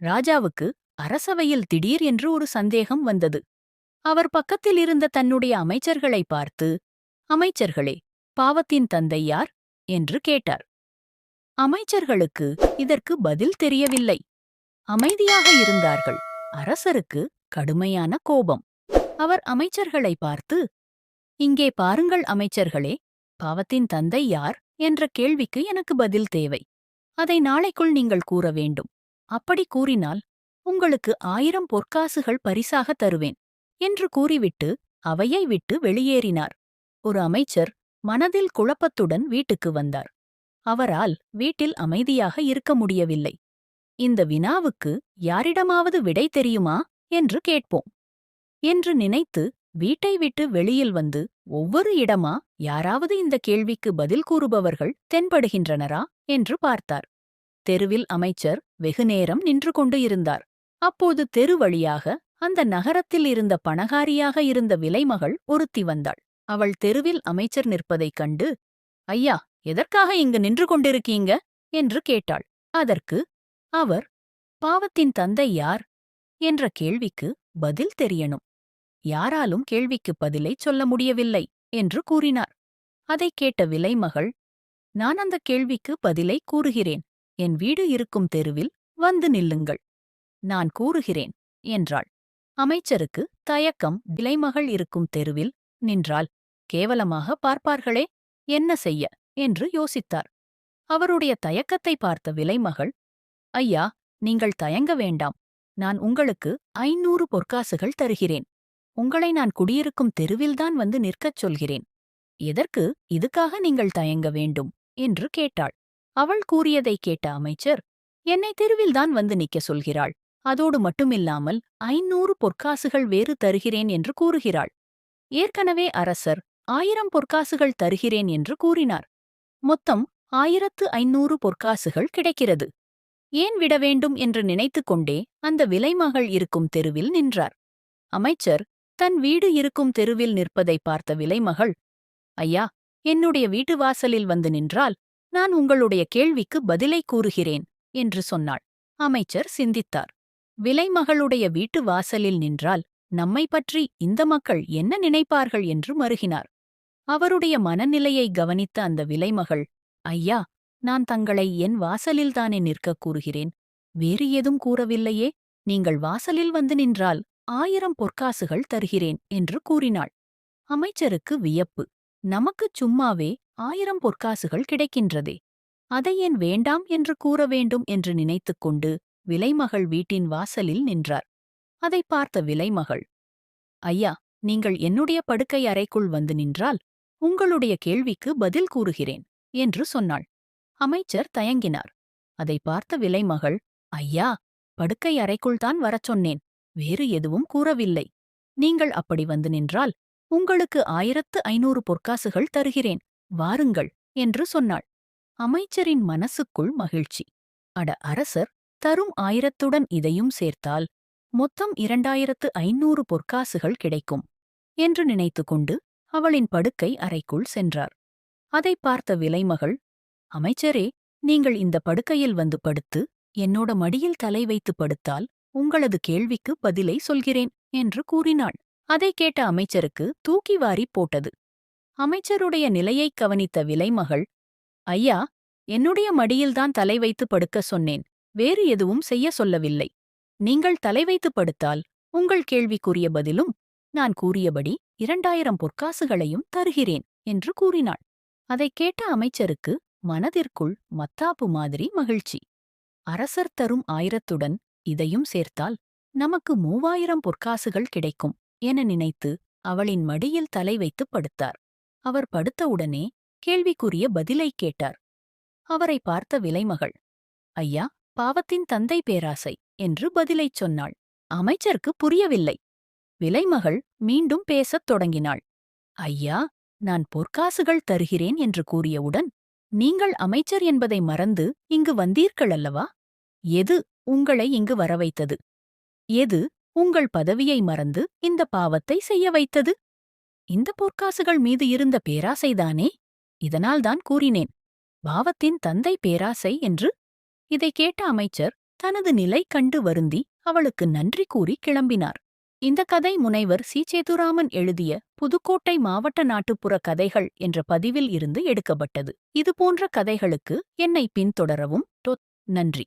ராஜாவுக்கு அரசவையில் திடீர் என்று ஒரு சந்தேகம் வந்தது. அவர் பக்கத்தில் இருந்த தன்னுடைய அமைச்சர்களை பார்த்து, அமைச்சர்களே, பாவத்தின் தந்தை யார் என்று கேட்டார். அமைச்சர்களுக்கு இதற்கு பதில் தெரியவில்லை. அமைதியாக இருந்தார்கள். அரசருக்கு கடுமையான கோபம். அவர் அமைச்சர்களை பார்த்து, இங்கே பாருங்கள் அமைச்சர்களே, பாவத்தின் தந்தை யார் என்ற கேள்விக்கு எனக்கு பதில் தேவை. அதை நாளைக்குள் நீங்கள் கூற வேண்டும். அப்படி கூறினால் உங்களுக்கு 1000 பொற்காசுகள் பரிசாக தருவேன் என்று கூறிவிட்டு அவையை விட்டு வெளியேறினார். ஒரு அமைச்சர் மனதில் குழப்பத்துடன் வீட்டுக்கு வந்தார். அவரால் வீட்டில் அமைதியாக இருக்க முடியவில்லை. இந்த வினாவுக்கு யாரிடமாவது விடை தெரியுமா என்று கேட்போம் என்று நினைத்து வீட்டை விட்டு வெளியில் வந்து ஒவ்வொரு இடமா யாராவது இந்த கேள்விக்கு பதில் கூறுபவர்கள் தென்படுகின்றனரா என்று பார்த்தார். தெருவில் அமைச்சர் வெகுநேரம் நின்று கொண்டு இருந்தார். அப்போது தெரு வழியாக அந்த நகரத்தில் இருந்த பணகாரியாக இருந்த விலைமகள் ஒருத்தி வந்தாள். அவள் தெருவில் அமைச்சர் நிற்பதைக் கண்டு, ஐயா, எதற்காக இங்கு நின்று கொண்டிருக்கீங்க என்று கேட்டாள். அதற்கு அவர், பாவத்தின் தந்தை யார் என்ற கேள்விக்கு பதில் தெரியணும். யாராலும் கேள்விக்கு பதிலை சொல்ல முடியவில்லை என்று கூறினார். அதைக் கேட்ட விலைமகள், நான் அந்த கேள்விக்கு பதிலை கூறுகிறேன். என் வீடு இருக்கும் தெருவில் வந்து நில்லுங்கள். நான் கூறுகிறேன் என்றாள். அமைச்சருக்கு தயக்கம். விலைமகள் இருக்கும் தெருவில் நின்றால் கேவலமாக பார்ப்பார்களே, என்ன செய்ய என்று யோசித்தார். அவருடைய தயக்கத்தை பார்த்த விலைமகள், ஐயா, நீங்கள் தயங்க வேண்டாம். நான் உங்களுக்கு 500 பொற்காசுகள் தருகிறேன். உங்களை நான் குடியிருக்கும் தெருவில்தான் வந்து நிற்கச் சொல்கிறேன். எதற்கு இதுக்காக நீங்கள் தயங்க வேண்டும் என்று கேட்டாள். அவள் கூறியதைக் கேட்ட அமைச்சர், என்னை தெருவில்தான் வந்து நிற்க சொல்கிறாள். அதோடு மட்டுமில்லாமல் 500 பொற்காசுகள் வேறு தருகிறேன் என்று கூறுகிறாள். ஏற்கனவே அரசர் 1000 பொற்காசுகள் தருகிறேன் என்று கூறினார். மொத்தம் 1500 பொற்காசுகள் கிடைக்கிறது. ஏன் விட வேண்டும் என்று நினைத்துக் கொண்டே அந்த விலைமகள் இருக்கும் தெருவில் நின்றார். அமைச்சர் தன் வீடு இருக்கும் தெருவில் நிற்பதை பார்த்த விலைமகள், ஐயா, என்னுடைய வீட்டு வாசலில் வந்து நின்றால் நான் உங்களுடைய கேள்விக்கு பதிலை கூறுகிறேன் என்று சொன்னாள். அமைச்சர் சிந்தித்தார். விலைமகளுடைய வீட்டு வாசலில் நின்றால் நம்மை பற்றி இந்த மக்கள் என்ன நினைப்பார்கள் என்று மருகினார். அவருடைய மனநிலையை கவனித்த அந்த விலைமகள், ஐயா, நான் தங்களை என் வாசலில்தானே நிற்கக் கூறுகிறேன். வேறு ஏதும் கூறவில்லையே. நீங்கள் வாசலில் வந்து நின்றால் 1000 பொற்காசுகள் தருகிறேன் என்று கூறினாள். அமைச்சருக்கு வியப்பு. நமக்குச் சும்மாவே 1000 பொற்காசுகள் கிடைக்கின்றதே, அதை ஏன் வேண்டாம் என்று கூற வேண்டும் என்று நினைத்துக் கொண்டு விலைமகள் வீட்டின் வாசலில் நின்றார். அதை பார்த்த விலைமகள், ஐயா, நீங்கள் என்னுடைய படுக்கை அறைக்குள் வந்து நின்றால் உங்களுடைய கேள்விக்கு பதில் கூறுகிறேன் என்று சொன்னாள். அமைச்சர் தயங்கினார். அதை பார்த்த விலைமகள், ஐயா, படுக்கை அறைக்குள்தான் வரச் சொன்னேன். வேறு எதுவும் கூறவில்லை. நீங்கள் அப்படி வந்து நின்றால் உங்களுக்கு 1500 பொற்காசுகள் தருகிறேன். வாருங்கள் என்று சொன்னாள். அமைச்சரின் மனசுக்குள் மகிழ்ச்சி. அட, அரசர் தரும் 1000துடன் இதையும் சேர்த்தால் மொத்தம் 2500 பொற்காசுகள் கிடைக்கும் என்று நினைத்துக்கொண்டு அவளின் படுக்கை அறைக்குள் சென்றார். அதை பார்த்த விலைமகள், அமைச்சரே, நீங்கள் இந்த படுக்கையில் வந்து படுத்து என்னோட மடியில் தலை வைத்து படுத்தால் உங்களது கேள்விக்கு பதிலை சொல்கிறேன் என்று கூறினாள். அதைக் கேட்ட அமைச்சருக்கு தூக்கி வாரிப் போட்டது. அமைச்சருடைய நிலையைக் கவனித்த விலைமகள், ஐயா, என்னுடைய மடியில்தான் தலை வைத்து படுக்கச் சொன்னேன். வேறு எதுவும் செய்ய சொல்லவில்லை. நீங்கள் தலை வைத்து படுத்தால் உங்கள் கேள்விக்குரிய பதிலும் நான் கூறியபடி 2000 பொற்காசுகளையும் தருகிறேன் என்று கூறினாள். அதைக் கேட்ட அமைச்சருக்கு மனதிற்குள் மத்தாப்பு மாதிரி மகிழ்ச்சி. அரசர் தரும் 1000துடன் இதையும் சேர்த்தால் நமக்கு 3000 பொற்காசுகள் கிடைக்கும் என நினைத்து அவளின் மடியில் தலை வைத்து படுத்தார். அவர் படுத்தவுடனே கேள்விக்குரிய பதிலைக் கேட்டார். அவரை பார்த்த விலைமகள், ஐயா, பாவத்தின் தந்தை பேராசை என்று பதிலைச் சொன்னாள். அமைச்சருக்கு புரியவில்லை. விலைமகள் மீண்டும் பேசத் தொடங்கினாள். ஐயா, நான் பொற்காசுகள் தருகிறேன் என்று கூறியவுடன் நீங்கள் அமைச்சர் என்பதை மறந்து இங்கு வந்தீர்கள் அல்லவா? எது உங்களை இங்கு வரவைத்தது? எது உங்கள் பதவியை மறந்து இந்த பாவத்தை செய்ய வைத்தது? இந்த பொற்காசுகள் மீது இருந்த பேராசைதானே? இதனால்தான் கூறினேன், பாவத்தின் தந்தை பேராசை என்று. இதைக் கேட்ட அமைச்சர் தனது நிலை கண்டு வருந்தி அவளுக்கு நன்றி கூறி கிளம்பினார். இந்த கதை முனைவர் சி. சேதுராமன் எழுதிய புதுக்கோட்டை மாவட்ட நாட்டுப்புற கதைகள் என்ற பதிவில் இருந்து எடுக்கப்பட்டது. இதுபோன்ற கதைகளுக்கு என்னை பின்தொடரவும். நன்றி.